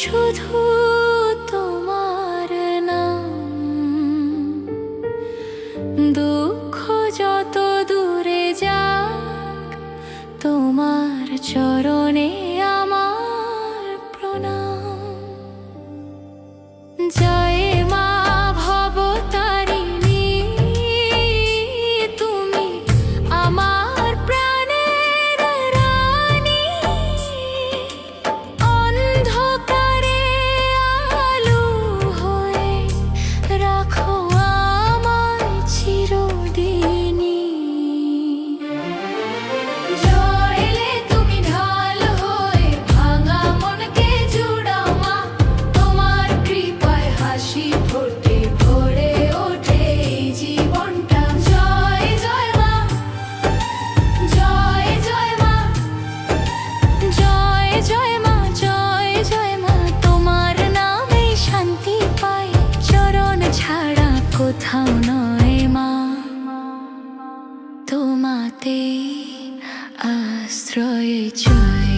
শুধু তোমার নাম। দুঃখ যত দূরে যাক, তোমার চরণে আমার প্রণাম। জয় মা ভবতারিণী, তুমি আমার প্রাণের রানী। অন্ধকারে আলো হয়ে রাখো আমায় চিরদিনই। জয়লে তুমি ঢাল হয়ে ভাঙা মনকে জুড়াও মা, তোমার কৃপায় হাসি ফোটে ভরে ওঠে এই জীবনটা। জয় জয় মা, জয় জয় মা, জয় জয় মা, জয় জয় মা। তোমার নামে শান্তি পাই, চরণ ছাড়া কোথাও নয় মা। তোমাতে আশ্রয় চাই।